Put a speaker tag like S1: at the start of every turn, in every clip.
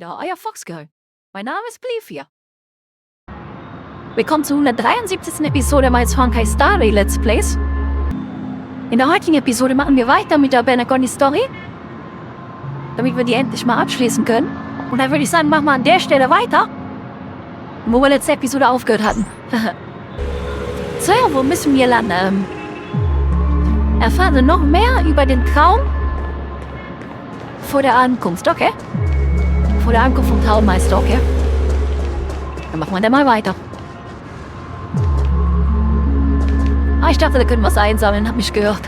S1: hier, euer Foxgirl. Mein Name ist Plifia. Willkommen zur 173. Episode meines Honkai Story Let's Plays. In der heutigen Episode machen wir weiter mit der penacony Story, damit wir die endlich mal abschließen können. Und dann würde ich sagen, machen wir an der Stelle weiter, wo wir letzte Episode aufgehört hatten. So, wo müssen wir landen? Erfahren noch mehr über den Traum vor der Ankunft, okay? Vor der Ankunft vom Traummeister, okay? Dann machen wir dann mal weiter. Ah, ich dachte, da können wir was einsammeln, hab mich gehört.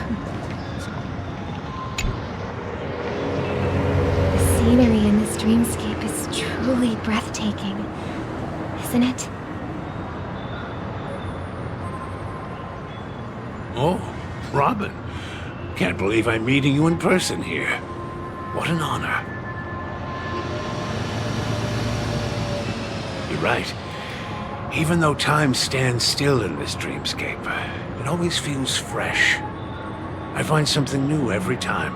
S2: The scenery in this dreamscape is truly breathtaking, isn't it?
S3: Oh, Robin. Can't believe I'm meeting you in person here. What an honor. You're right. Even though time stands still in this dreamscape, it always feels fresh. I find something new every time.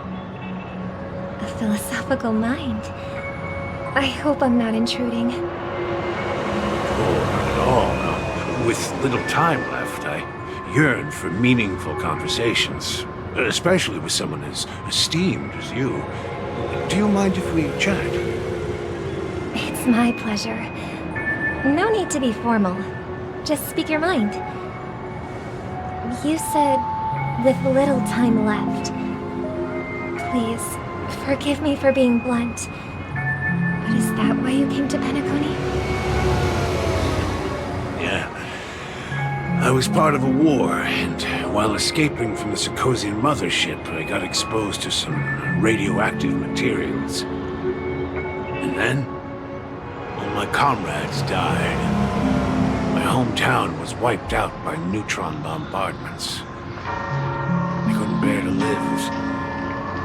S2: A philosophical mind. I hope I'm not intruding.
S3: Oh, not at all. No. With little time left, I yearn for meaningful conversations, especially with someone as esteemed as you. Do you mind if we chat?
S2: It's my pleasure. No need to be formal. Just speak your mind. You said, with little time left. Please, forgive me for being blunt. But is that why you came to Penacony?
S3: Yeah. I was part of a war, and while escaping from the Sarkosian mothership, I got exposed to some radioactive materials. And then, all my comrades died. My hometown was wiped out by neutron bombardments. I couldn't bear to live.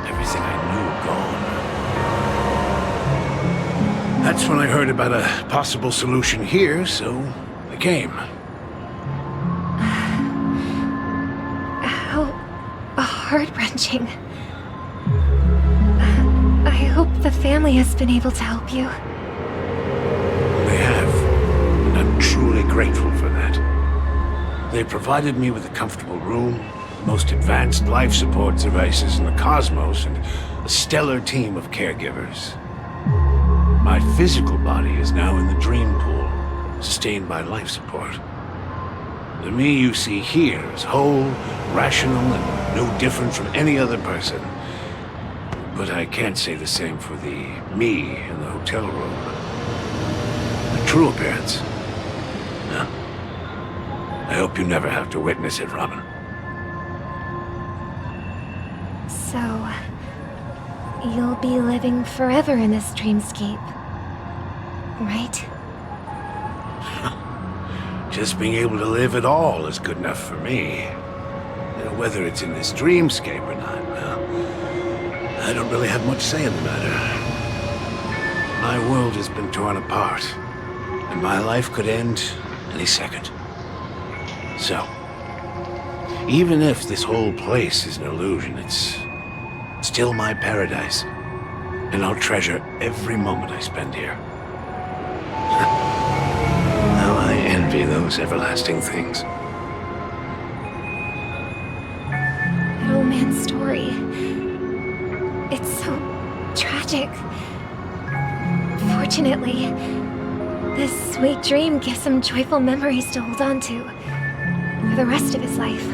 S3: Everything I knew gone. That's when I heard about a possible solution here, so I came.
S2: How heart-wrenching. I hope the family has been able to help you.
S3: They have, and I'm truly grateful for that. They provided me with a comfortable room, the most advanced life support devices in the cosmos, and a stellar team of caregivers. My physical body is now in the dream pool, sustained by life support. The me you see here is whole, rational, and no different from any other person. But I can't say the same for the me in the hotel room. The true appearance. No. I hope you never have to witness it, Robin.
S2: So, you'll be living forever in this dreamscape, right?
S3: Just being able to live at all is good enough for me. Whether it's in this dreamscape or not, well, I don't really have much say in the matter. My world has been torn apart, and my life could end any second. So, even if this whole place is an illusion, it's still my paradise, and I'll treasure every moment I spend here. Now I envy those everlasting things.
S2: That old man's story. It's so tragic. Fortunately, this sweet dream gives him joyful memories to hold on to for the rest of his life.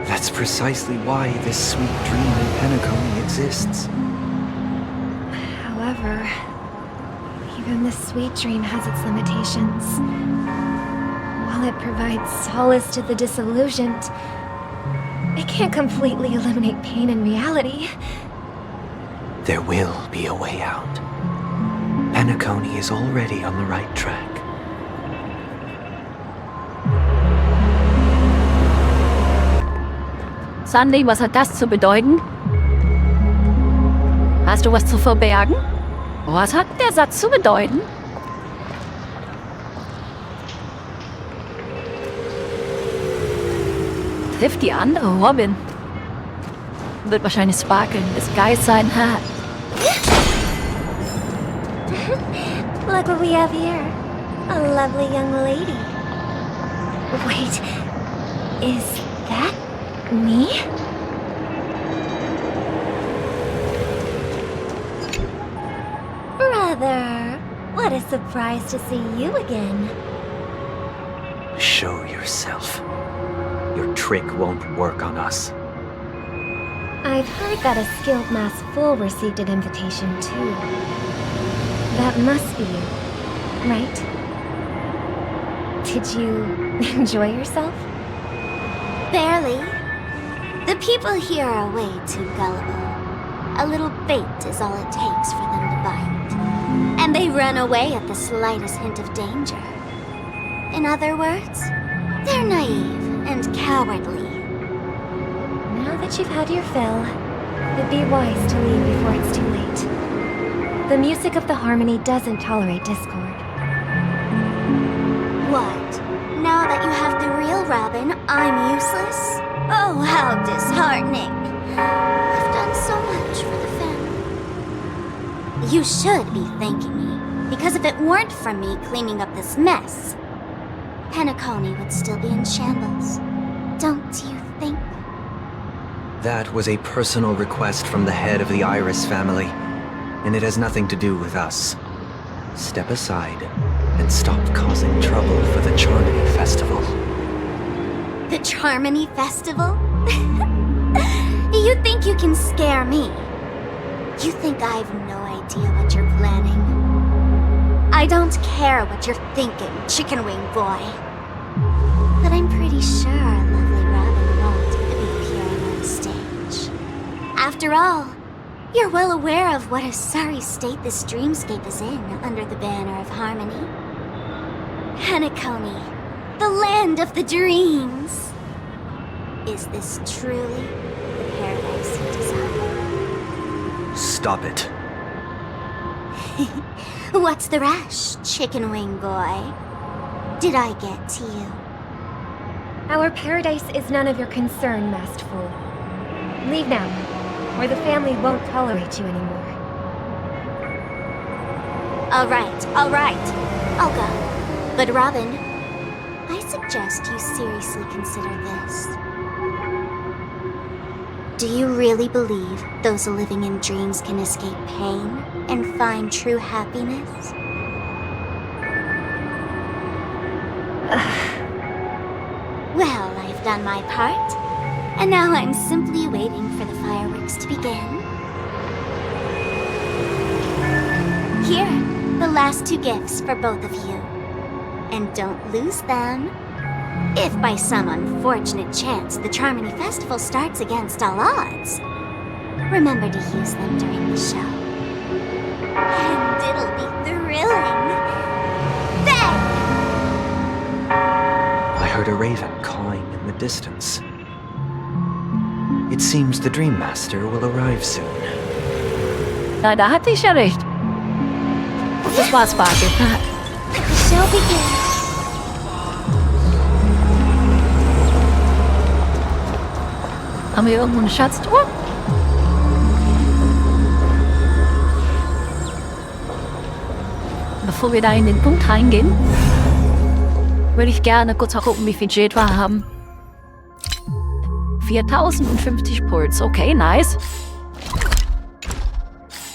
S4: That's precisely why this sweet dream in Penacony exists.
S2: However, even this sweet dream has its limitations. While it provides solace to the disillusioned, it can't completely eliminate pain in reality.
S4: There will be a way out. Penacony is already on the right track.
S1: Sandy, was hat das zu bedeuten? Hast du was zu verbergen? Was hat der Satz zu bedeuten? Trifft die andere Robin. Wird wahrscheinlich Sparkle in Disguise sein. Ha.
S2: Look what we have here. A lovely young lady. Wait, is that me? Brother, what a surprise to see you again.
S4: Show yourself. Your trick won't work on us.
S2: I've heard that a skilled masked fool received an invitation too. That must be you, right? Did you enjoy yourself?
S5: Barely. The people here are way too gullible. A little bait is all it takes for them to bite. And they run away at the slightest hint of danger. In other words, they're naive and cowardly.
S2: Now that you've had your fill, it'd be wise to leave before it's too late. The music of the harmony doesn't tolerate discord.
S5: What? Now that you have the real Robin, I'm useless? Oh, how disheartening. I've done so much for the family. You should be thanking me, because if it weren't for me cleaning up this mess, Penacony would still be in shambles. Don't you think?
S4: That was a personal request from the head of the Iris family, and it has nothing to do with us. Step aside and stop causing trouble for the Charmony Festival.
S5: The Charmony Festival? You think you can scare me? You think I've no idea what you're planning? I don't care what you're thinking, chicken wing boy. But I'm pretty sure lovely Robin won't be appearing on stage. After all, you're well aware of what a sorry state this dreamscape is in under the banner of harmony. Penacony, the land of the dreams. Is this truly the paradise you desire?
S4: Stop it.
S5: What's the rush, chicken wing boy? Did I get to you?
S2: Our paradise is none of your concern, masked fool. Leave now, or the family won't tolerate you anymore.
S5: All right, I'll go. But Robin, I suggest you seriously consider this. Do you really believe those living in dreams can escape pain and find true happiness? Well, I've done my part, and now I'm simply waiting for the fireworks to begin. Here, the last two gifts for both of you. And don't lose them. If by some unfortunate chance the Charmony Festival starts against all odds, remember to use them during the show. And it'll be thrilling. Bang!
S4: I heard a raven cawing in the distance. It seems the Dream Master will arrive soon.
S1: Na, da hatte ich ja recht. Das war's, Barke.
S5: The show begins.
S1: Haben wir irgendwo eine Schatztruhe? Bevor wir da in den Punkt reingehen, würde ich gerne kurz gucken, wie viel Jade wir haben. 4050 Puls. Okay, nice.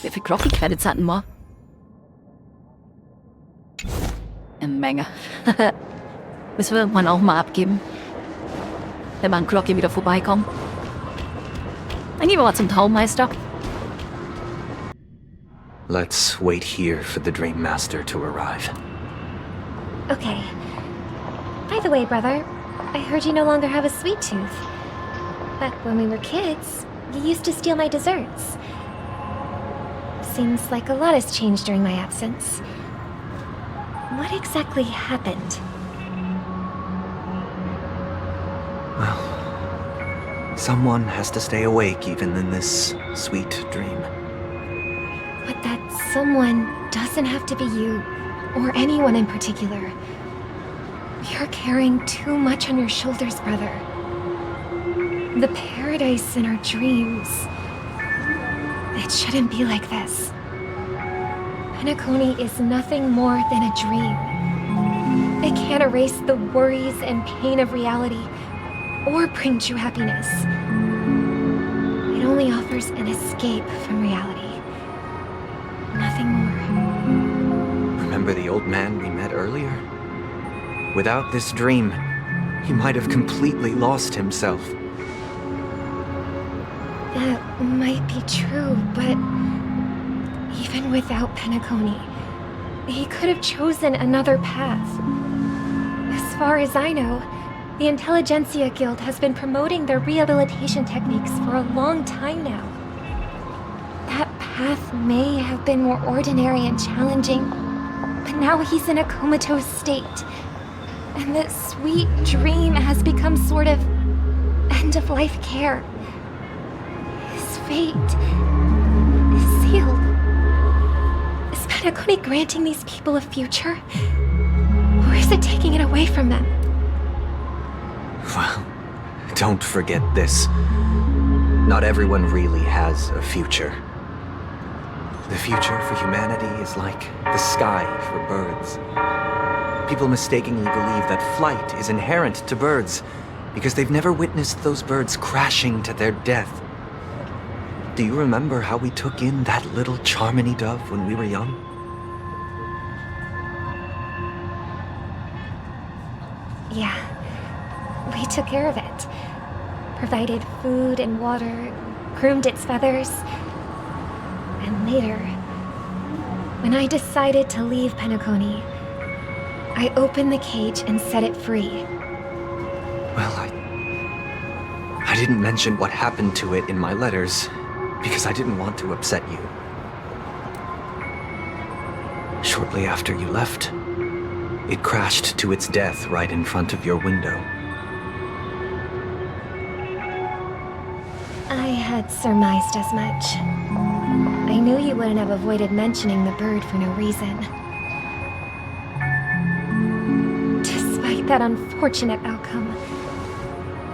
S1: Wie viel Crocky Credits hatten wir? Eine Menge. Müssen wir irgendwann auch mal abgeben. Wenn wir an Crocky wieder vorbeikommen. Dann gehen wir mal zum Traummeister.
S4: Let's wait here for the Dream Master to arrive.
S2: Okay. By the way, brother, I heard you no longer have a sweet tooth. Back when we were kids, you used to steal my desserts. Seems like a lot has changed during my absence. What exactly happened?
S4: Well, someone has to stay awake even in this sweet dream.
S2: But that someone doesn't have to be you, or anyone in particular. You're carrying too much on your shoulders, brother. The paradise in our dreams. It shouldn't be like this. penacony is nothing more than a dream. It can't erase the worries and pain of reality or bring true happiness. It only offers an escape from reality. Nothing more.
S4: Remember the old man we met earlier? Without this dream, he might have completely lost himself.
S2: That might be true, but even without penacony, he could have chosen another path. As far as I know, the Intelligentsia Guild has been promoting their rehabilitation techniques for a long time now. That path may have been more ordinary and challenging, but now he's in a comatose state. And that sweet dream has become sort of end-of-life care. His fate is sealed. Is penacony granting these people a future? Or is it taking it away from them?
S4: Well, don't forget this. Not everyone really has a future. The future for humanity is like the sky for birds. People mistakenly believe that flight is inherent to birds because they've never witnessed those birds crashing to their death. Do you remember how we took in that little Charmony dove when we were young?
S2: Yeah, we took care of it. Provided food and water, groomed its feathers. And later, when I decided to leave penacony, I opened the cage and set it free.
S4: Well, I didn't mention what happened to it in my letters because I didn't want to upset you. Shortly after you left, it crashed to its death right in front of your window.
S2: I had surmised as much. I knew you wouldn't have avoided mentioning the bird for no reason. Despite that unfortunate outcome,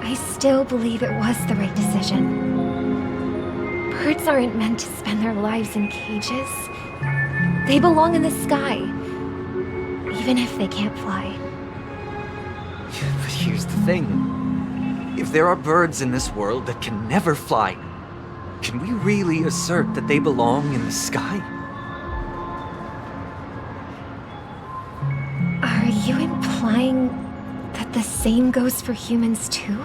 S2: I still believe it was the right decision. Birds aren't meant to spend their lives in cages. They belong in the sky, even if they can't fly.
S4: But here's the thing. If there are birds in this world that can never fly, can we really assert that they belong in the sky?
S2: Are you implying that the same goes for humans too?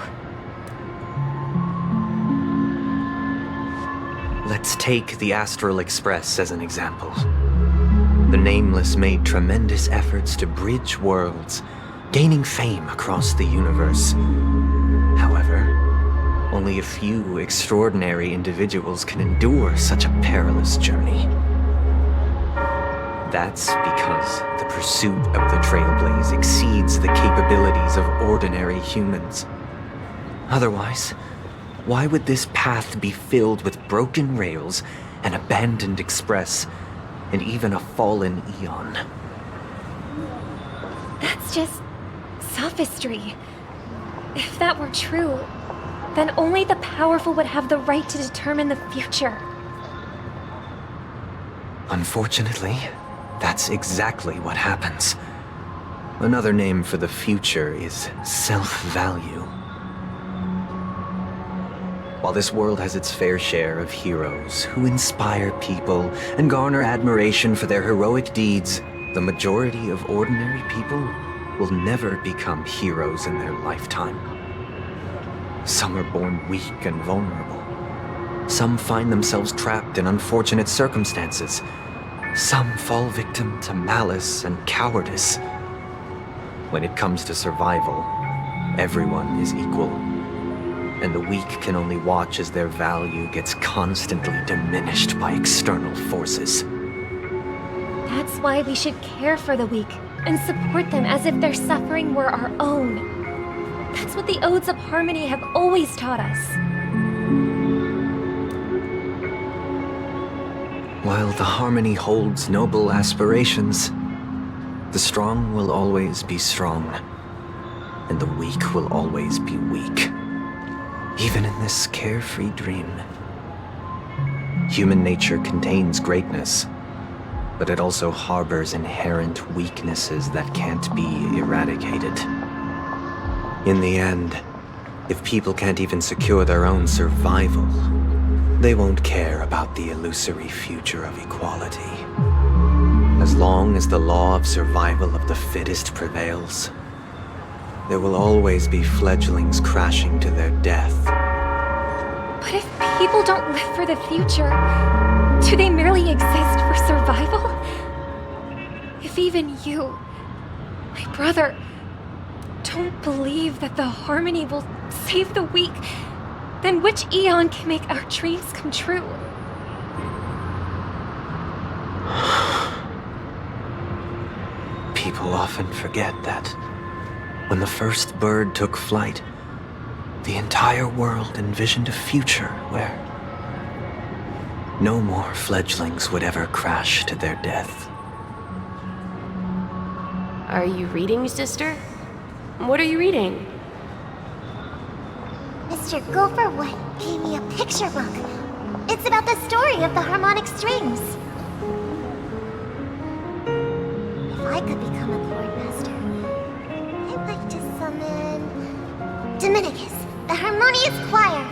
S4: Let's take the Astral Express as an example. The Nameless made tremendous efforts to bridge worlds, gaining fame across the universe. However, only a few extraordinary individuals can endure such a perilous journey. That's because the pursuit of the Trailblaze exceeds the capabilities of ordinary humans. Otherwise, why would this path be filled with broken rails, an abandoned express, and even a fallen Eon?
S2: That's just sophistry. If that were true, then only the powerful would have the right to determine the future.
S4: Unfortunately, that's exactly what happens. Another name for the future is self-value. While this world has its fair share of heroes who inspire people and garner admiration for their heroic deeds, the majority of ordinary people will never become heroes in their lifetime. Some are born weak and vulnerable. Some find themselves trapped in unfortunate circumstances. Some fall victim to malice and cowardice. When it comes to survival, everyone is equal. And the weak can only watch as their value gets constantly diminished by external forces.
S2: That's why we should care for the weak and support them as if their suffering were our own. That's what the Odes of Harmony have always taught us.
S4: While the Harmony holds noble aspirations, the strong will always be strong, and the weak will always be weak. Even in this carefree dream. Human nature contains greatness, but it also harbors inherent weaknesses that can't be eradicated. In the end, if people can't even secure their own survival, they won't care about the illusory future of equality. As long as the law of survival of the fittest prevails, there will always be fledglings crashing to their death.
S2: But if people don't live for the future, do they merely exist for survival? If even you, my brother, don't believe that the harmony will save the weak, then which Eon can make our dreams come true?
S4: People often forget that when the first bird took flight, the entire world envisioned a future where no more fledglings would ever crash to their death.
S6: Are you reading, sister? What are you reading?
S5: Mr. Gopherwood gave me a picture book. It's about the story of the harmonic strings. If I could become a chord master, I'd like to summon Dominicus, the harmonious choir.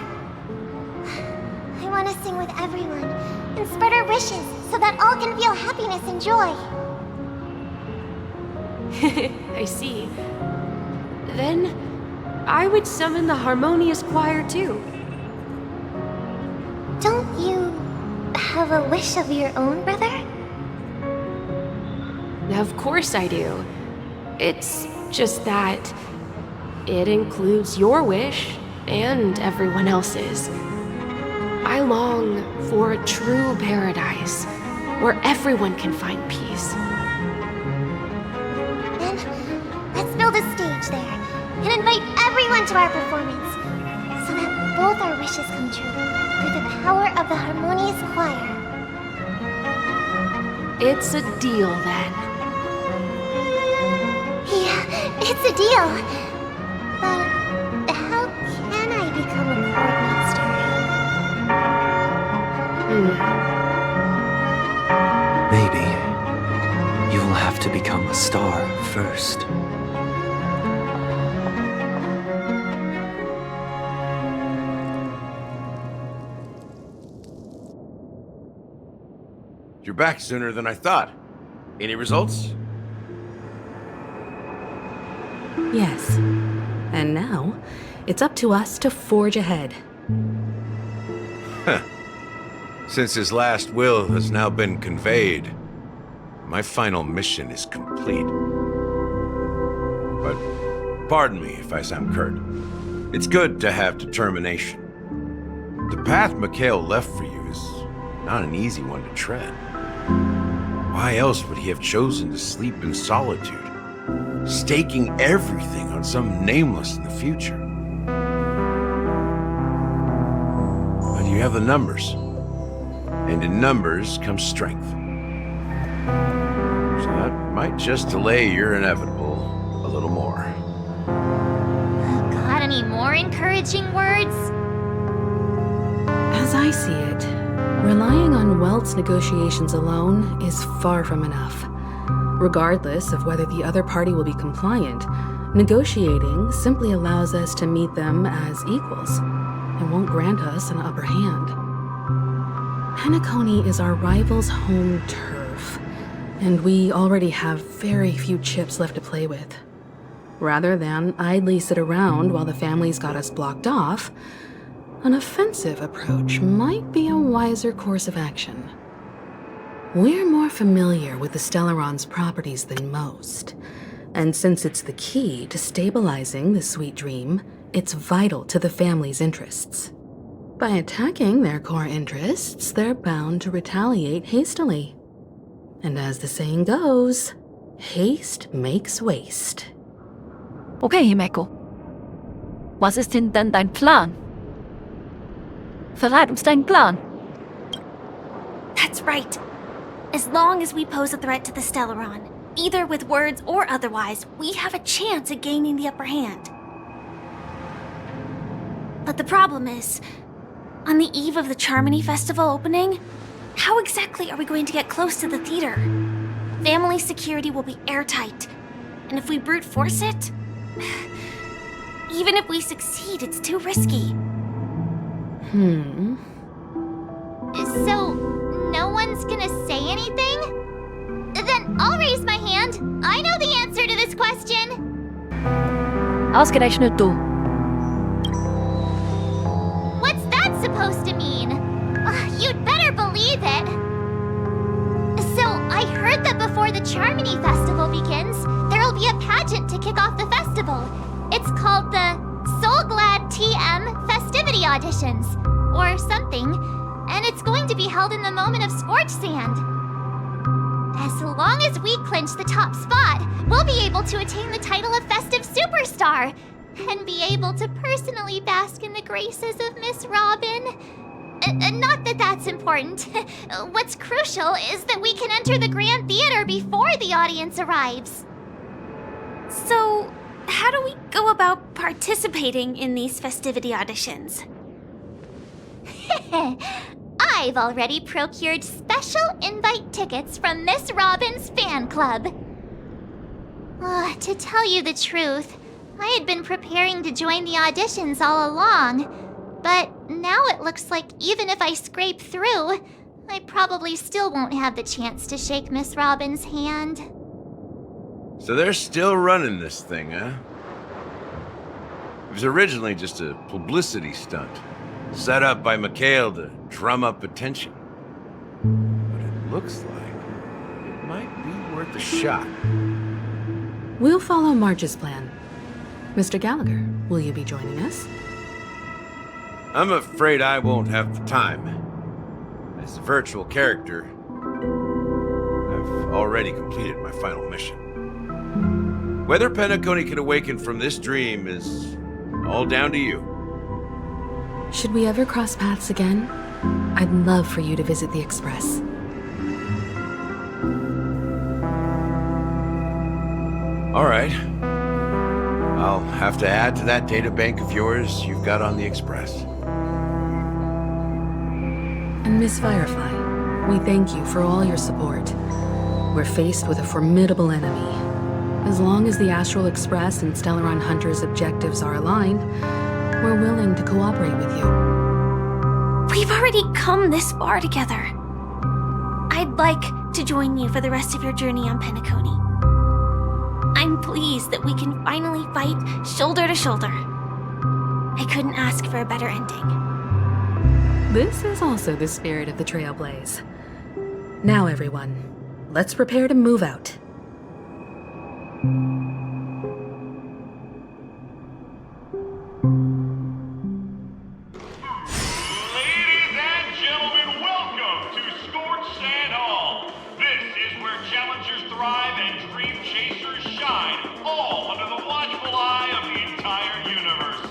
S5: I want to sing with everyone and spread our wishes so that all can feel happiness and joy.
S6: I see. Then, I would summon the harmonious choir too.
S5: Don't you have a wish of your own, brother?
S6: Of course I do. It's just that it includes your wish and everyone else's. I long for a true paradise where everyone can find peace.
S5: Then, let's build a stage there and invite everyone to our performance so that both our wishes come true through the power of the harmonious choir.
S6: It's a deal then.
S5: Yeah, it's a deal. But how can I become a chord master?
S4: Maybe you'll have to become a star first.
S3: You're back sooner than I thought. Any results?
S7: Yes. And now, it's up to us to forge ahead.
S3: Since his last will has now been conveyed, my final mission is complete. But pardon me if I sound curt. It's good to have determination. The path Mikhail left for you is not an easy one to tread. Why else would he have chosen to sleep in solitude, staking everything on some nameless in the future? But you have the numbers, and in numbers comes strength. So that might just delay your inevitable a little more.
S5: Got any more encouraging words?
S7: As I see it, relying on Welt's negotiations alone is far from enough. Regardless of whether the other party will be compliant, negotiating simply allows us to meet them as equals and won't grant us an upper hand. Penacony is our rival's home turf, and we already have very few chips left to play with. Rather than idly sit around while the family's got us blocked off, an offensive approach might be a wiser course of action. We're more familiar with the Stellaron's properties than most, and since it's the key to stabilizing the Sweet Dream, it's vital to the family's interests. By attacking their core interests, they're bound to retaliate hastily. And as the saying goes, haste makes waste.
S1: Okay, Himeko. Was ist denn dein Plan? Verrat uns deinen Plan.
S5: That's right. As long as we pose a threat to the Stellaron, either with words or otherwise, we have a chance at gaining the upper hand. But the problem is, on the eve of the Charmony Festival opening,
S8: How exactly are we going to get close to the theater? Family security will be airtight. And if we brute force it... Even if we succeed, it's too risky.
S5: So, no one's gonna say anything? Then I'll raise my hand. I know the answer to this question.
S1: Ausgerechnet du.
S5: What's that supposed to mean? You'd better believe it. So, I heard that before the Charmony Festival begins, there'll be a pageant to kick off the festival. It's called the Soul Glad TM Festivity Auditions, or something, and it's going to be held in the moment of Scorch Sand. As long as we clinch the top spot, we'll be able to attain the title of Festive Superstar, and be able to personally bask in the graces of Miss Robin. Not that that's important. What's crucial is that we can enter the Grand Theater before the audience arrives.
S8: So, how do we go about participating in these festivity auditions?
S5: I've already procured special invite tickets from Miss Robin's fan club. To tell you the truth, I had been preparing to join the auditions all along, but now it looks like even if I scrape through, I probably still won't have the chance to shake Miss Robin's hand.
S3: So they're still running this thing, huh? It was originally just a publicity stunt, set up by Mikhail to drum up attention. But it looks like it might be worth a shot.
S7: We'll follow Marge's plan. Mr. Gallagher, will you be joining us?
S3: I'm afraid I won't have the time. As a virtual character, I've already completed my final mission. Whether Penacony can awaken from this dream is all down to you.
S7: Should we ever cross paths again? I'd love for you to visit the Express.
S3: All right. I'll have to add to that data bank of yours you've got on the Express.
S7: And Miss Firefly, we thank you for all your support. We're faced with a formidable enemy. As long as the Astral Express and Stellaron Hunter's objectives are aligned, we're willing to cooperate with you.
S8: We've already come this far together. I'd like to join you for the rest of your journey on Penacony. I'm pleased that we can finally fight shoulder to shoulder. I couldn't ask for a better ending.
S7: This is also the spirit of the Trailblaze. Now, everyone, let's prepare to move out.
S9: Ladies and gentlemen, welcome to Scorch Sand Hall. This is where challengers thrive and dream chasers shine, all under the watchful eye of the entire universe.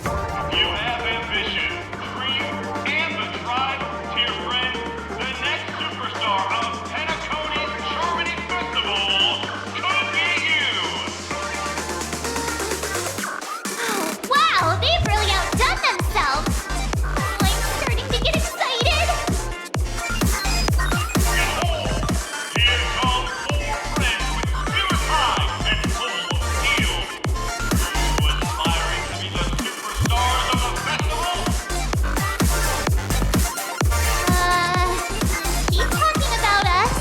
S9: If you have ambition, dream, and the drive, dear friend, the next superstar of Penacony's Charmony Festival could be you.
S5: Wow, they've really outdone themselves! I'm starting to get excited!
S9: Behold, here come 4 friends with spirits high and full of steel. Who aspiring to be the superstars of the festival?
S5: Keep talking about us.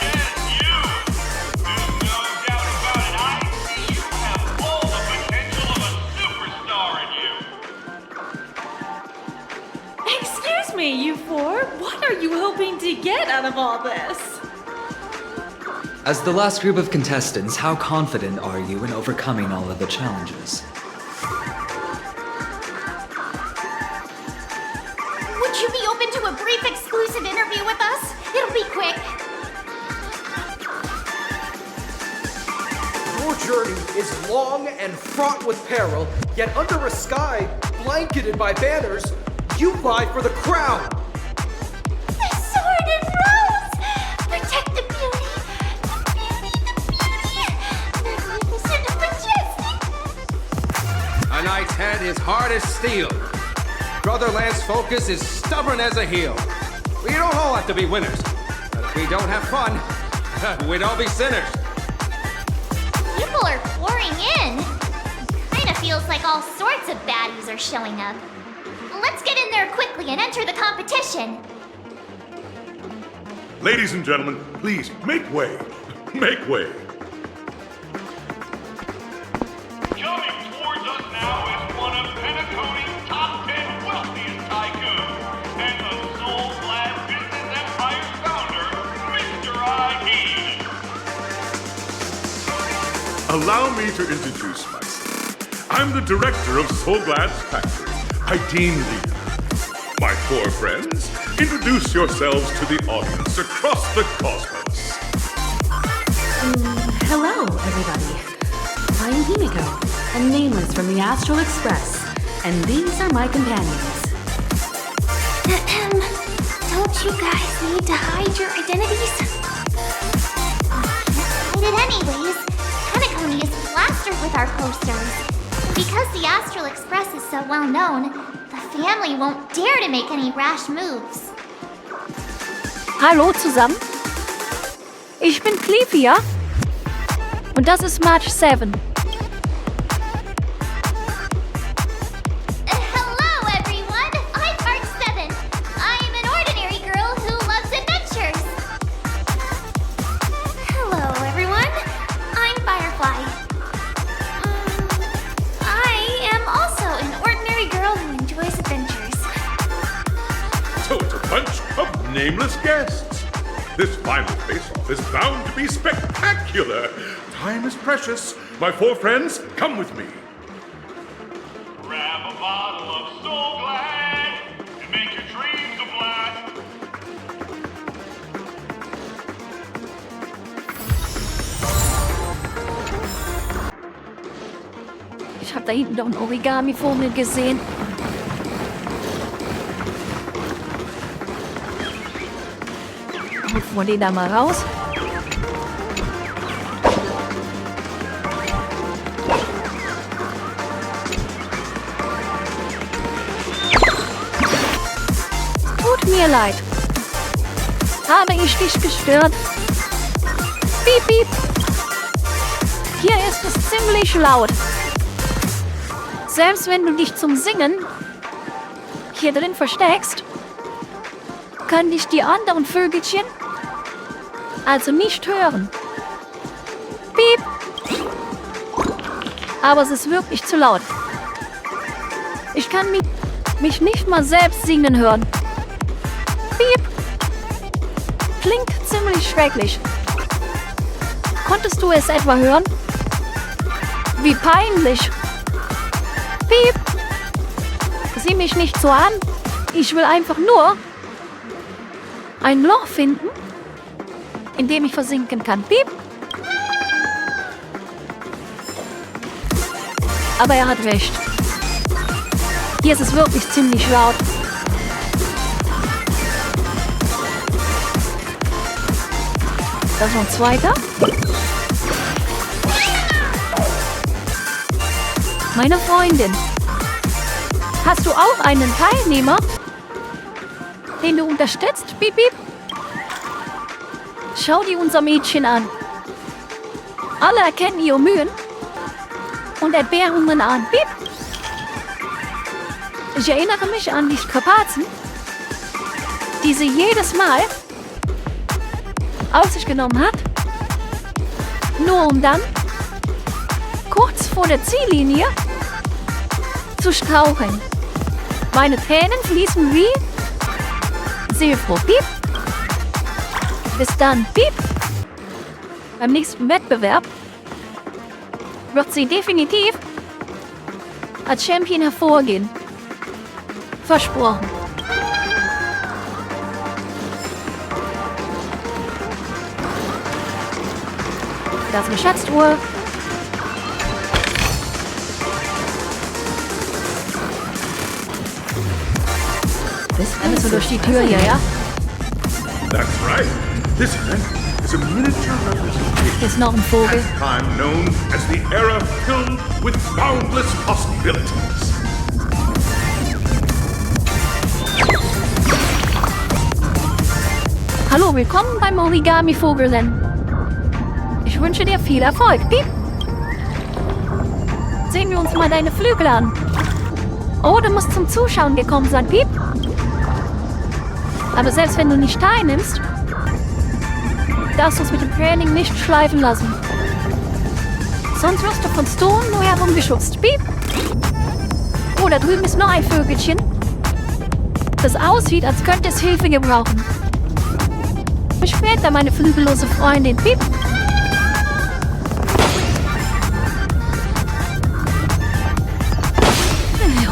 S9: Yes, you! There's no doubt about it. I see you have all the potential of a superstar in you.
S10: Excuse me, you four. What are you hoping to get out of all this?
S4: As the last group of contestants, how confident are you in overcoming all of the challenges?
S5: Would you be open to a brief exclusive interview with us? It'll be quick.
S11: Your journey is long and fraught with peril, yet under a sky blanketed by banners, you vie for the crown.
S5: The sword and rose! Protect the beauty! The beauty! Magnificent and majestic!
S12: A knight's head is hard as steel.
S11: Brother Lance Focus is stubborn as a heel. We don't all have to be winners. But if we don't have fun, we'd all be sinners.
S5: People are pouring in. Kinda feels like all sorts of baddies are showing up. Let's get in there quickly and enter the competition.
S9: Ladies and gentlemen, please make way. Make way. Coming towards us now is one of Penacony's top 10 wealthiest tycoons and the Soul Glad Business Empire's founder, Mr. ID. Allow me to introduce myself. I'm the director of Soul Glad's factory, Idean Leader. My four friends, introduce yourselves to the audience across the cosmos.
S7: Hello, everybody. I'm Himiko, a nameless from the Astral Express, and these are my companions.
S8: Don't you guys need to hide your identities?
S5: Hide it anyways. Penacony is plastered with our posters. Because the Astral Express is so well known, the family won't dare to make any rash moves.
S1: Hallo zusammen. Ich bin Plifia. Und das ist March 7.
S5: Hello, everyone. I'm March 7. I'm an ordinary girl who loves adventures.
S8: Hello, everyone. I'm Firefly. I am also an ordinary girl who enjoys adventures.
S9: So it's a bunch of nameless guests. This final face-off is bound to be spectacular. Time is precious. My four friends, come with me. Grab a bottle of Soul Glad and make your dreams a blast.
S1: Ich habe da hinten doch eine Origami-Formel gesehen. Holen wir den da mal raus. Tut mir leid. Habe ich dich gestört? Piep, piep. Hier ist es ziemlich laut. Selbst wenn du dich zum Singen hier drin versteckst, können dich die anderen Vögelchen also nicht hören. Piep. Aber es ist wirklich zu laut. Ich kann mich nicht mal selbst singen hören. Piep. Klingt ziemlich schrecklich. Konntest du es etwa hören? Wie peinlich. Piep. Sieh mich nicht so an. Ich will einfach nur ein Loch finden, in dem ich versinken kann. Piep. Aber er hat recht. Hier ist es wirklich ziemlich laut. Da ist noch ein zweiter. Meine Freundin. Hast du auch einen Teilnehmer, den du unterstützt? Piep, piep. Schau dir unser Mädchen an. Alle erkennen ihre Mühen und Entbehrungen an. Piep. Ich erinnere mich an die Strapazen, die sie jedes Mal auf sich genommen hat, nur um dann kurz vor der Ziellinie zu straucheln. Meine Tränen fließen wie seelfroh. Piep. Bis dann. Piep. Beim nächsten Wettbewerb wird sie definitiv als Champion hervorgehen. Versprochen. Das ist eine Schatztruhe. Dann müssen wir durch die Tür hier, ja?
S9: That's right. This event is a miniature representation
S1: Hier ist noch ein Vogel.
S9: of time known as the era filled with boundless possibilities.
S1: Hallo, willkommen beim Origami-Vogelrennen. Ich wünsche dir viel Erfolg, Piep. Sehen wir uns mal deine Flügel an. Oh, du musst zum Zuschauen gekommen sein, Piep. Aber selbst wenn du nicht teilnimmst, darfst du es mit dem Training nicht schleifen lassen. Sonst wirst du von Stone nur herumgeschubst, Piep. Oh, da drüben ist noch ein Vögelchen, das aussieht, als könnte es Hilfe gebrauchen. Bis später, meine flügellose Freundin, Piep.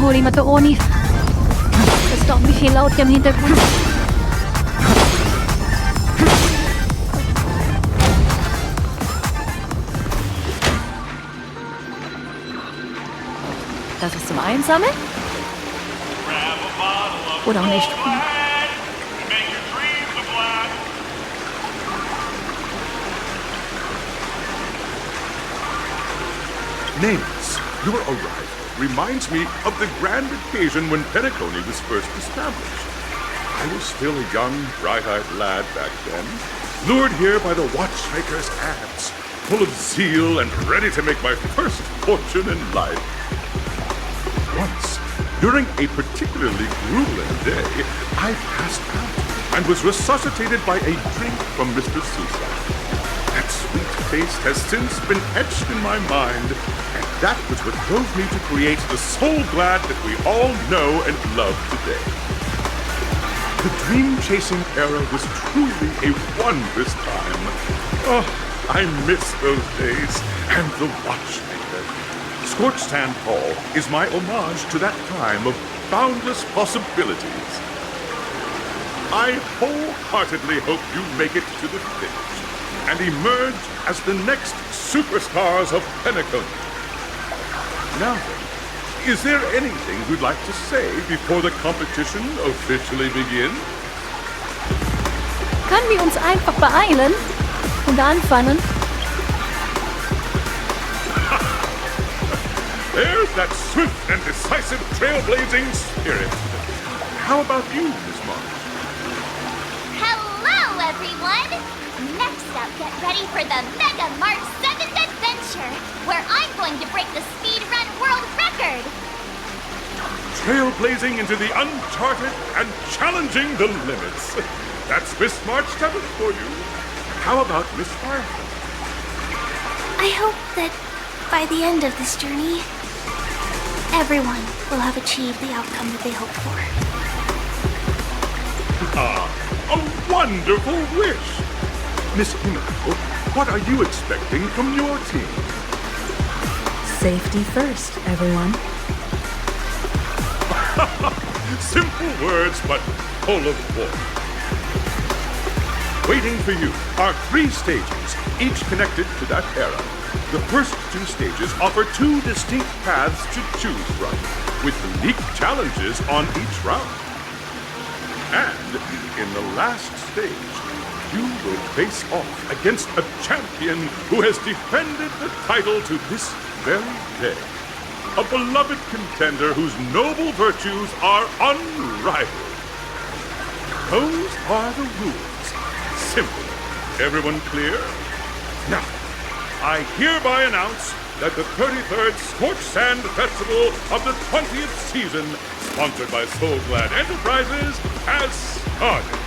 S1: Holy Macaroni. Das ist doch wie viel laut hier im Hintergrund. Das ist zum Einsammeln? Oder auch nicht?
S12: Names, your arrival reminds me of the grand occasion when penacony was first established. I was still a young, bright-eyed lad back then, lured here by the watchmaker's ads, full of zeal and ready to make my first fortune in life. Once, during a particularly grueling day, I passed out and was resuscitated by a drink from Mr. Suicide. That sweet taste has since been etched in my mind, and that was what drove me to create the Soul Glad that we all know and love today. The dream-chasing era was truly a wondrous time. Oh, I miss those days, and the watchmaker. Scorched Sand Hall is my homage to that time of boundless possibilities. I wholeheartedly hope you make it to the finish and emerge as the next superstars of penacony. Now then, is there anything you'd like to say before the competition officially begins?
S1: Können wir uns einfach beeilen und anfangen?
S12: There's that swift and decisive trailblazing spirit. How about you, Miss March?
S5: Hello, everyone! Next up, get ready for the Mega March 7th Adventure, where I'm going to break the speedrun world record!
S12: Trailblazing into the uncharted and challenging the limits. That's Miss March 7th for you. How about Miss Firefly?
S8: I hope that by the end of this journey, everyone will have achieved the outcome that they hoped for.
S12: Ah, a wonderful wish! Miss Himiko, what are you expecting from your team?
S7: Safety first, everyone.
S12: Simple words, but full of warmth. Waiting for you are 3 stages, each connected to that era. The first 2 stages offer 2 distinct paths to choose from, with unique challenges on each round. And in the last stage, you will face off against a champion who has defended the title to this very day. A beloved contender whose noble virtues are unrivaled. Those are the rules. Simple. Everyone clear? Now, I hereby announce that the 33rd Scorched Sand Festival of the 20th season, sponsored by Soul Glad Enterprises, has started.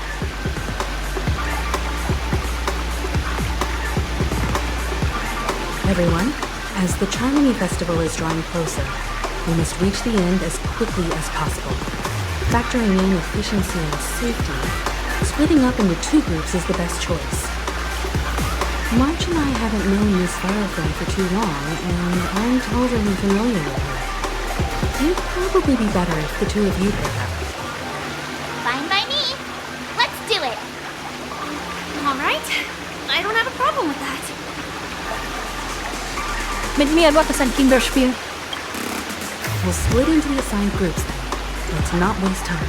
S7: Everyone, as the Charmony Festival is drawing closer, we must reach the end as quickly as possible. Factoring in efficiency and safety, splitting up into 2 groups is the best choice. March and I haven't known Miss Firefly for too long, and aren't overly familiar with her. It'd probably be better if the 2 of you pick up.
S5: Fine by me. Let's do it.
S8: All right. I don't have a problem with that.
S1: Mit mir wird es ein Kinderspiel.
S7: We'll split into the assigned groups then. Let's not waste time.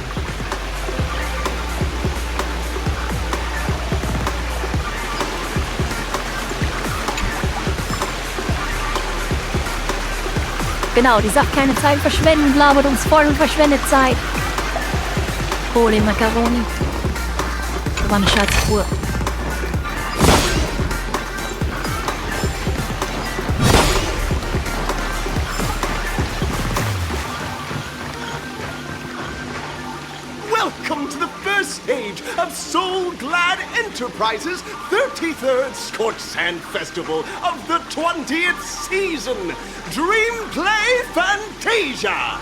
S1: Genau, die sagt keine Zeit verschwenden und labert uns voll und verschwendet Zeit. Hol den Macaroni. war eine Schatztruhe.
S13: Welcome to the first stage of Soul Glad Enterprises' 33rd Scorched Sand Festival of the 20th season, Dream Play Fantasia!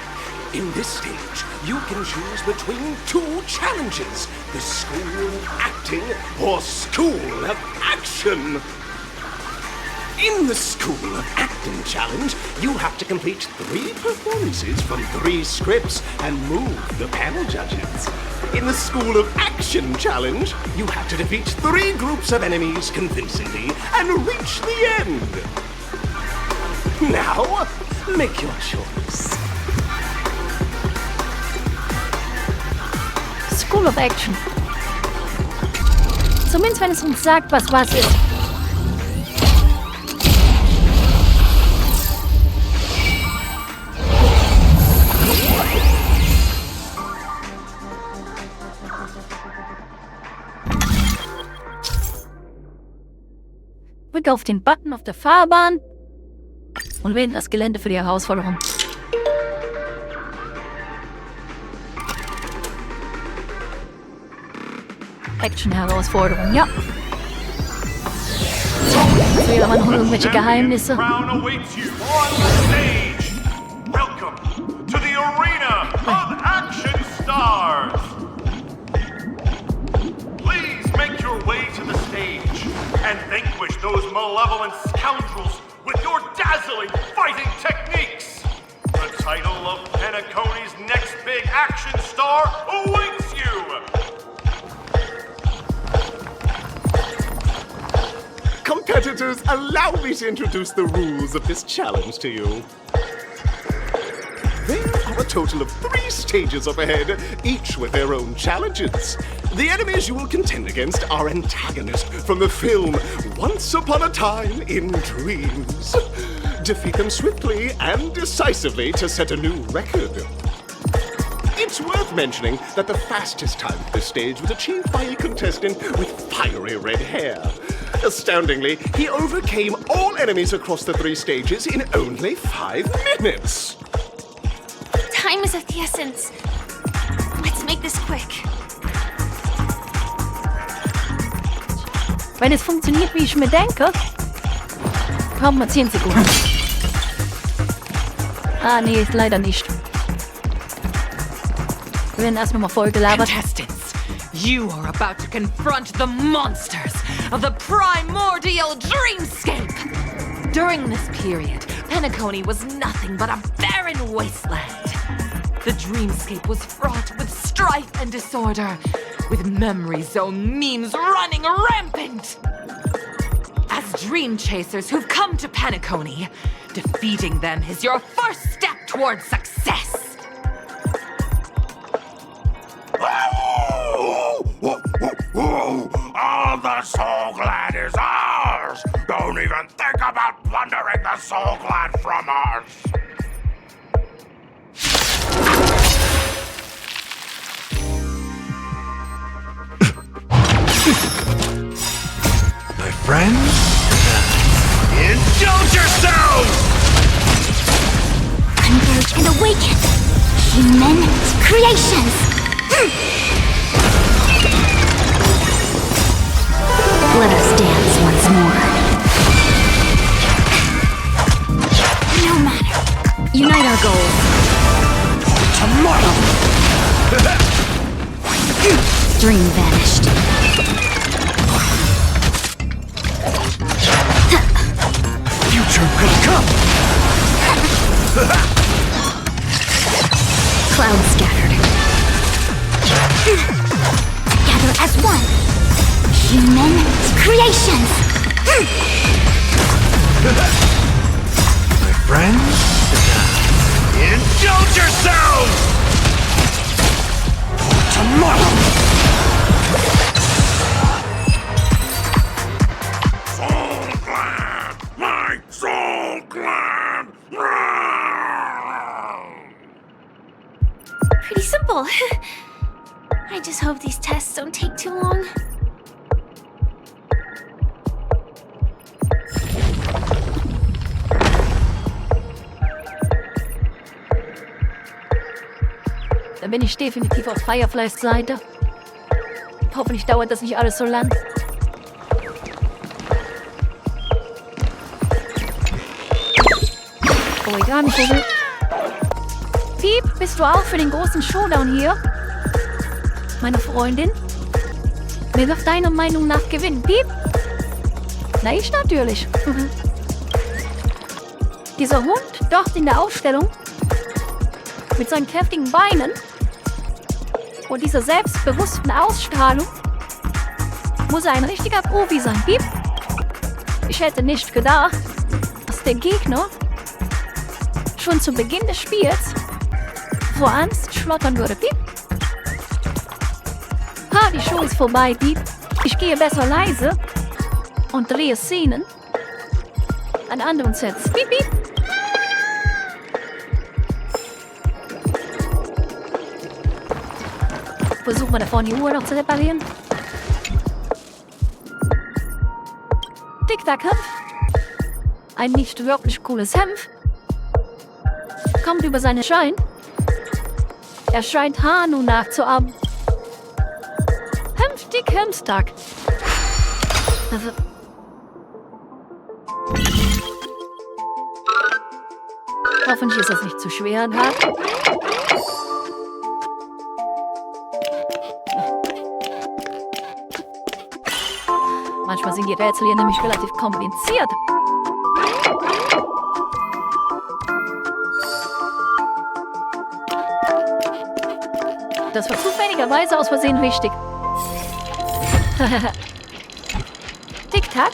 S13: In this stage, you can choose between two challenges, the School of Acting or School of Action. In the School of Acting challenge, you have to complete 3 performances from 3 scripts and move the panel judges. In the School of Action challenge, you have to defeat 3 groups of enemies convincingly and reach the end. Now, make your choice.
S1: School of Action. Zumindest wenn es uns sagt, was ist. Drücke auf den Button auf der Fahrbahn und wähle das Gelände für die Herausforderung. Action-Herausforderung, ja. Jetzt wählen wir noch irgendwelche Geheimnisse.
S9: Welcome to the arena of action stars. Please make your way to the stage and vanquish those malevolent scoundrels with your dazzling fighting techniques. The title of Penacony's next big action star awaits you.
S13: Competitors, allow me to introduce the rules of this challenge to you. There are a total of 3 stages up ahead, each with their own challenges. The enemies you will contend against are antagonists from the film Once Upon a Time in Dreams. Defeat them swiftly and decisively to set a new record. It's worth mentioning that the fastest time at this stage was achieved by a contestant with fiery red hair. Astoundingly, he overcame all enemies across the 3 stages in only 5 minutes.
S8: Time is of the essence. Let's make this quick.
S1: Wenn es funktioniert, wie ich mir denke, haben wir 10 Sekunden. Ah, nee, leider nicht. Wir werden erst nochmal voll gelabert.
S14: Contestants, you are about to confront the monsters of the primordial dreamscape. During this period, Penacony was nothing but a barren wasteland. The dreamscape was fraught with strife and disorder, with memory zone memes running rampant. As dream chasers who've come to Penacony, defeating them is your first step towards success.
S12: All the Soul Glad is ours! Don't even think about plundering the Soul Glad from us!
S4: My friends,
S12: Indulge yourselves!
S5: Converge and awaken! Human creations! Let us dance once more. No matter. Unite our goals. Tomorrow! Dream vanished.
S13: Future will come!
S5: Clouds scattered. Together as one. Human creations!
S4: my friends,
S12: Indulge yourselves!
S13: Tomorrow!
S12: Soul Glad! My Soul Glad!
S8: Pretty simple. I just hope these tests don't take too long.
S1: bin ich definitiv auf Fireflies Seite. Hoffentlich dauert das nicht alles so lang. Origami-Vogel. Piep, bist du auch für den großen Showdown hier? Meine Freundin? Wer wird deiner Meinung nach gewinnen? Piep? Na, ich natürlich. Dieser Hund dort in der Ausstellung mit seinen kräftigen Beinen und dieser selbstbewussten Ausstrahlung muss ein richtiger Profi sein. Piep? Ich hätte nicht gedacht, dass der Gegner schon zu Beginn des Spiels vor Angst schlottern würde. Piep? Ha, die Show ist vorbei, Piep. Ich gehe besser leise und drehe Szenen an anderen Sets. Piep, piep. Versuchen wir da vorne die Uhr noch zu reparieren. Tic-Tac-Hemd. Ein nicht wirklich cooles Hemd. Kommt über seine Schein. Er scheint Hanu nachzuahmen. Hemd-Dick, Hemd-Tag. Hoffentlich ist das nicht zu schwer, ha? Manchmal sind die Rätsel hier nämlich relativ kompliziert. Das war zufälligerweise aus Versehen richtig. Tic-Tac?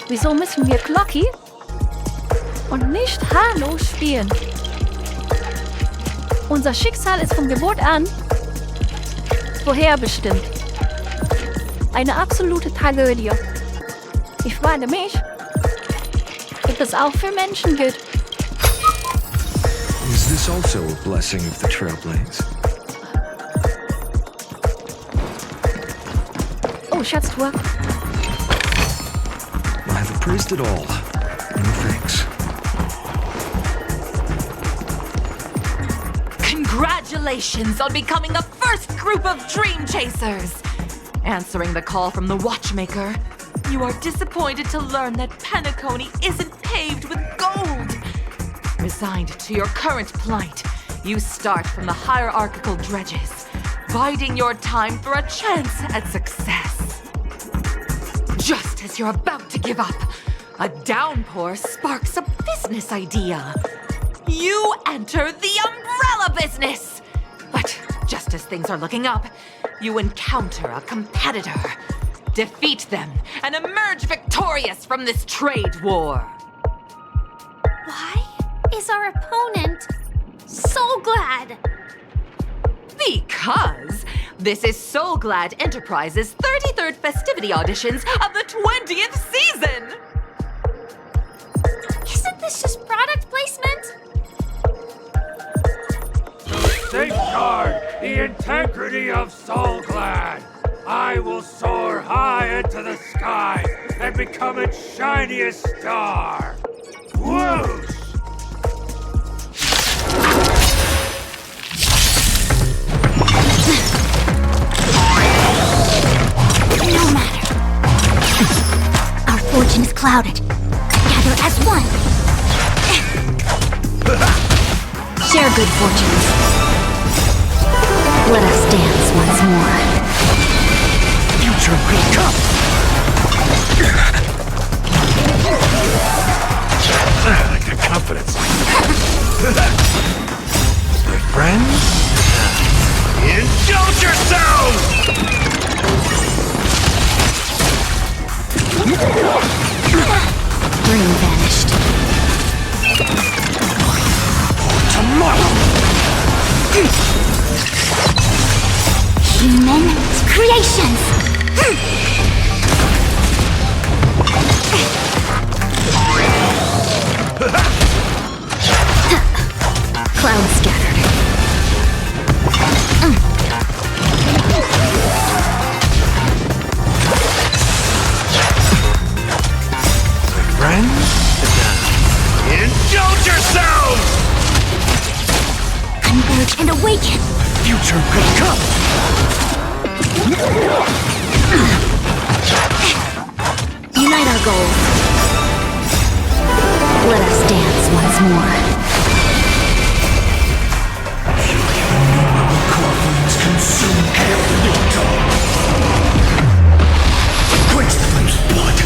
S1: Wieso müssen wir Glocky und nicht Halo spielen? Unser Schicksal ist von Geburt an vorherbestimmt. Eine absolute Tragödie. Ich frage mich, ob das auch für Menschen gilt.
S15: Is this also a blessing of the Trailblades?
S1: Oh, Schatztruhe.
S15: I've appraised it all. No thanks.
S14: Congratulations on becoming the first group of Dream Chasers! Answering the call from the Watchmaker, you are disappointed to learn that Penacony isn't paved with gold. Resigned to your current plight, you start from the hierarchical dredges, biding your time for a chance at success. Just as you're about to give up, a downpour sparks a business idea. You enter the umbrella business! But just as things are looking up, you encounter a competitor. Defeat them and emerge victorious from this trade war.
S8: Why is our opponent so glad?
S14: Because this is So Glad Enterprises' 33rd festivity auditions of the 20th season!
S8: Isn't this just product placement?
S16: Safeguard the integrity of Soul Glad. I will soar high into the sky and become its shiniest star. Whoosh!
S5: No matter. Our fortune is clouded. Gather as one. Share good fortunes. Let us dance once more.
S3: Future will come. I like that confidence. My friends, indulge yourselves!
S5: Dream vanished.
S3: Tomorrow!
S5: Human creations! Cloud scattered.
S3: Friends, indulge yourselves!
S5: Converge and awaken!
S15: Future could come!
S5: Unite our goals. Let us dance once more.
S15: Consume every dawn. Quench the flame's blood.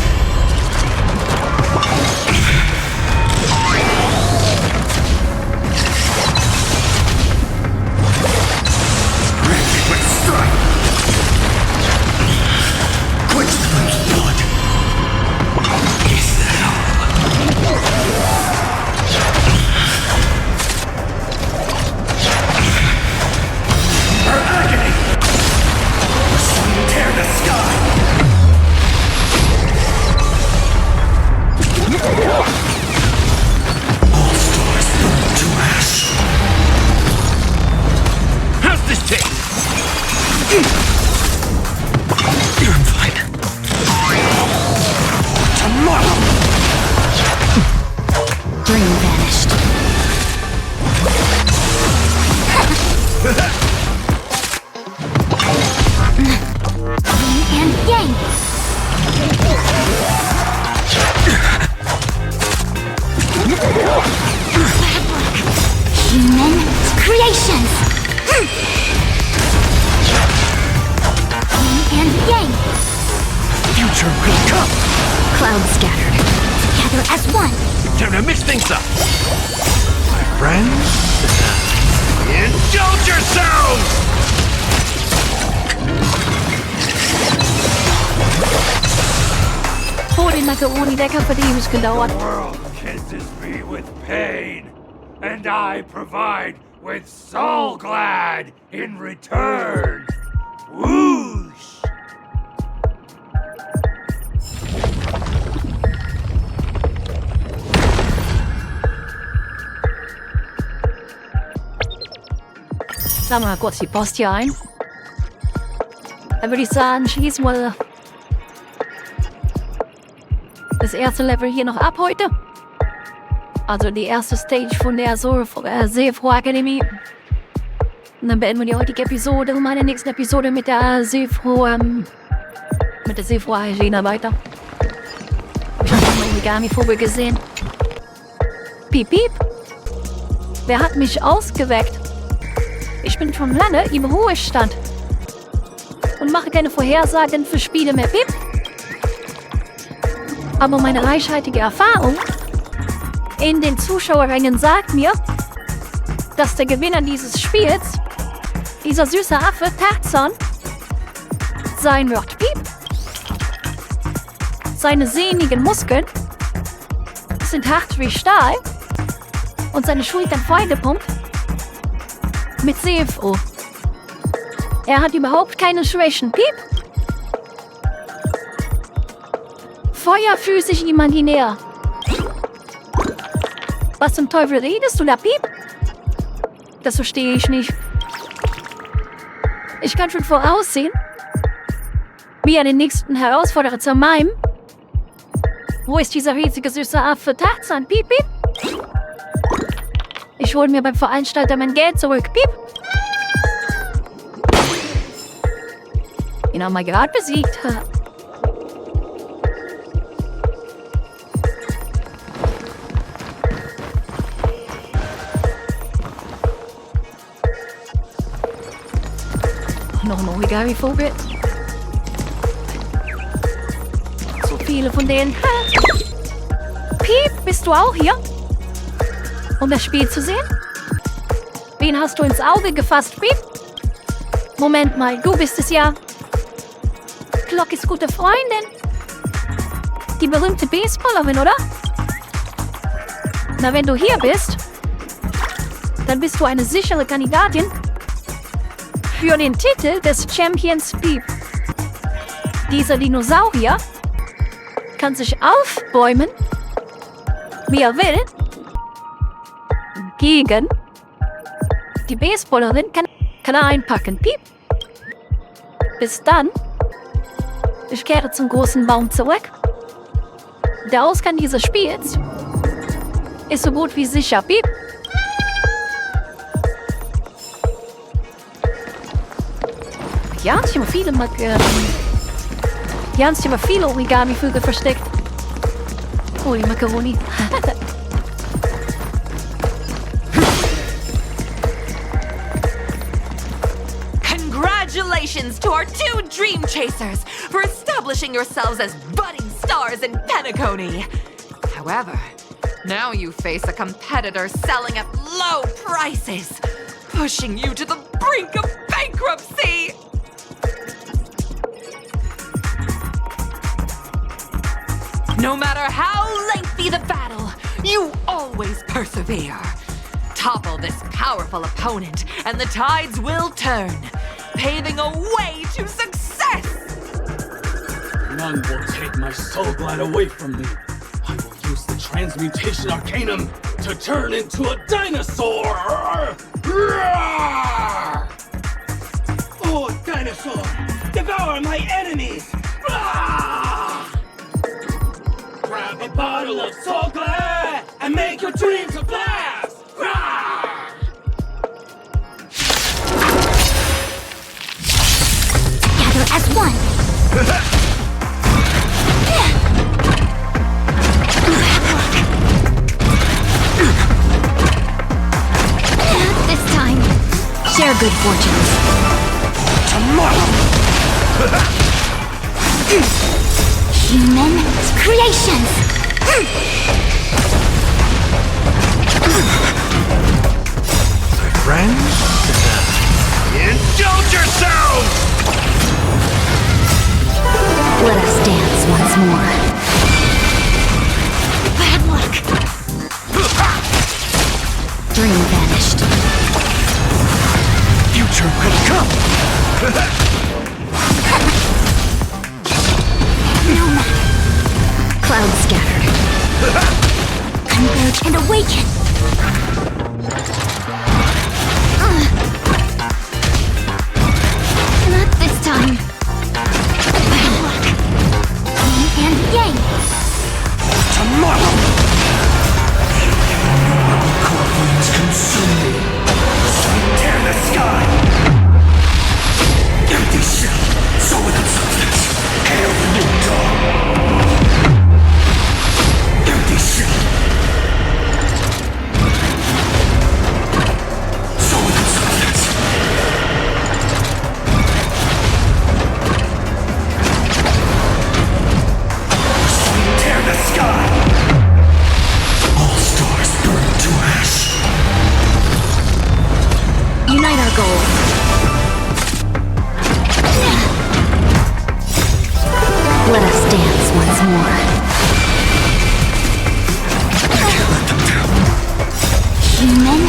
S15: Ready with strike. Quench the flame's blood. Is her agony! The sun will tear the sky! All stars burn to ash. How's this taste? You're fine. Tomorrow!
S5: Dream vanished. Yin and yang. Human creations. Yin and yang.
S15: Future will come!
S5: Clouds scattered. Together as one.
S15: Time to mix things up! My friends, indulge yourselves!
S1: Oh, den Macaroni-Decker für die ewig gedauert.
S16: The world kisses me with pain, and I provide with soul glad in return. Whoosh!
S1: Sagen wir mal kurz die Post hier ein. Dann würde ich sagen, schließen wir das erste Level hier noch ab heute. Also die erste Stage von der Seelfroh Akademie. Und dann beenden wir die heutige Episode und meine nächste Episode mit der Seelfroh Arena weiter. Ich habe noch Origami-Vogel gesehen. Piep, piep. Wer hat mich ausgeweckt? Ich bin schon lange im Ruhestand und mache keine Vorhersagen für Spiele mehr, piep. Aber meine reichhaltige Erfahrung in den Zuschauerrängen sagt mir, dass der Gewinner dieses Spiels, dieser süße Affe Tarzan, sein wird, piep. Seine sehnigen Muskeln sind hart wie Stahl und seine Schultern vollgepumpt mit seelfroh. Er hat überhaupt keine Schwächen, piep. Feuer physisch imaginär. Was zum Teufel redest du da, piep? Das verstehe ich nicht. Ich kann schon voraussehen, wie er den nächsten Herausforderer zermalmen. Wo ist dieser riesige süße Affe Tarzan, piep, piep? Ich hole mir beim Veranstalter mein Geld zurück, piep. Ihn haben wir gerade besiegt. Noch ein Origami-Vogel. So viele von denen. Piep, bist du auch hier? Um das Spiel zu sehen? Wen hast du ins Auge gefasst, Piep? Moment mal, du bist es ja. Glockys gute Freundin. Die berühmte Baseballerin, oder? Na, wenn du hier bist, dann bist du eine sichere Kandidatin für den Titel des Champions, Piep. Dieser Dinosaurier kann sich aufbäumen, wie er will, gegen die Baseballerin kann er einpacken, Piep. Bis dann, ich kehre zum großen Baum zurück. Der Ausgang dieses Spiels ist so gut wie sicher, Piep. Jans maar veel Jans maar veel origami-vögel versteckt. Oh, die Macaroni.
S14: Congratulations to our 2 Dream Chasers for establishing yourselves as budding stars in penacony. However, now you face a competitor selling at low prices, pushing you to the brink of bankruptcy. No matter how lengthy the battle, you always persevere. Topple this powerful opponent, and the tides will turn, paving a way to success!
S17: None will take my soul glide away from me. I will use the transmutation arcanum to turn into a dinosaur! Oh, dinosaur! Devour my enemies! Grab a bottle of soul glad and make your dreams a blast!
S5: Gather as one. This time, share good fortunes.
S13: Tomorrow!
S5: Human creations!
S15: My friends?
S13: Indulge yourselves!
S5: Let us dance once more. Bad luck! Dream vanished.
S13: Future will come!
S5: No matter. Clouds scattered. Converge and awaken! Not this time. Bad luck. Yin and yang.
S13: Tomorrow!
S17: Core flames consume me.
S13: Tear the sky! Empty shell, so without substance. Hail the new dawn! Empty shell. So without substance. Tear the sky! All stars burn to ash.
S5: Unite our goals. Let us dance once more. Human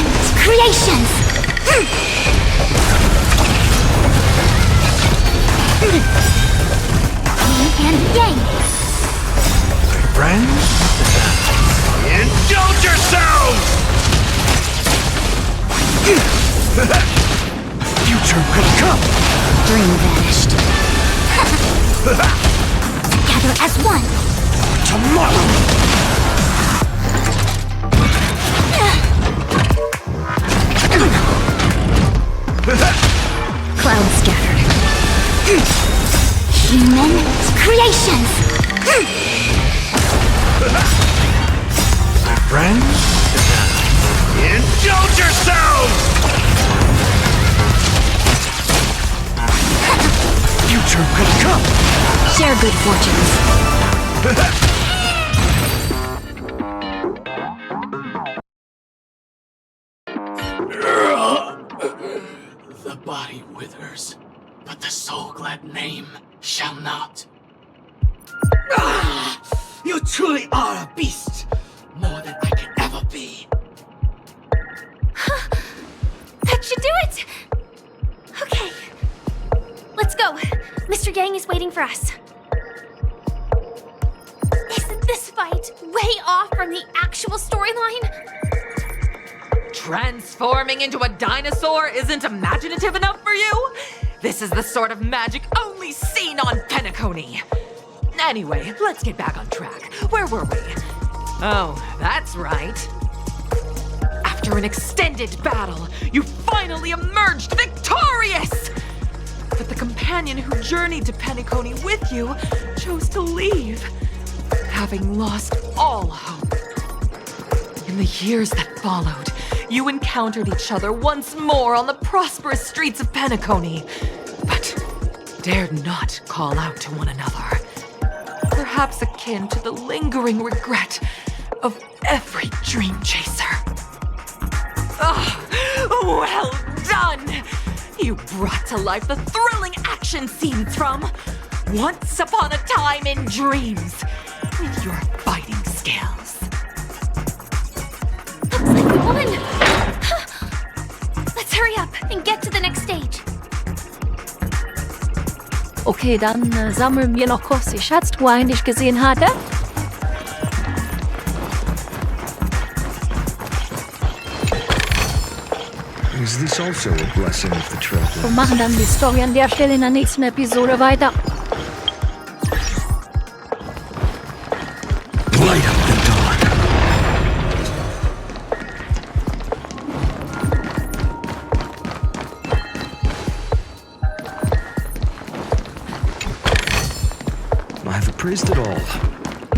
S5: creations! Yin and yang!
S15: My friends?
S13: Indulge yourselves! Future will come!
S5: Dream vanished. Together as one!
S13: Tomorrow!
S5: Clouds scattered. Human creations!
S15: My friends?
S13: Indulge yourselves! Future will come!
S5: Share good fortunes.
S17: The body withers, but the soul-glad name shall not. You truly are a beast! More than I can ever be.
S8: That should do it! Okay. Let's go. Mr. Yang is waiting for us. Isn't this fight way off from the actual storyline?
S14: Transforming into a dinosaur isn't imaginative enough for you? This is the sort of magic only seen on penacony. Anyway, let's get back on track. Where were we? Oh, that's right. After an extended battle, you finally emerged victorious! But the companion who journeyed to Penacony with you chose to leave, having lost all hope. In the years that followed, you encountered each other once more on the prosperous streets of Penacony, but dared not call out to one another. Perhaps akin to the lingering regret of every dream chaser. Well done! You brought to life the thrilling action scenes from Once Upon a Time in Dreams with your fighting skills.
S8: Looks like we won! Let's hurry up and get to the next stage.
S1: Okay, dann sammeln wir noch kurz die Schatztruhe, die ich gesehen hatte.
S18: Is this also a blessing of the traveler?
S1: Und machen dann die Story an der Stelle in der nächsten Episode weiter.
S18: Light up the dawn. I have appraised it all.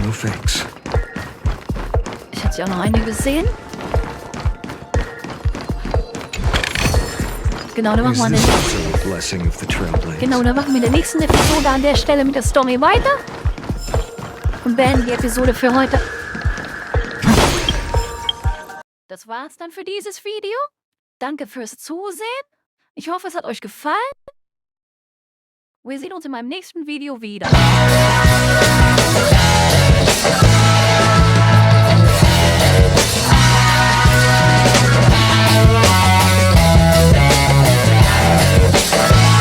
S18: No thanks.
S1: Ich hätte ja noch eine gesehen. Genau, dann machen wir
S18: Is this also a blessing of the trailblades?
S1: Genau, dann machen wir in der nächsten Episode an der Stelle mit der Story weiter. Und beenden die Episode für heute. Das war's dann für dieses Video. Danke fürs Zusehen. Ich hoffe, es hat euch gefallen. Wir sehen uns in meinem nächsten Video wieder.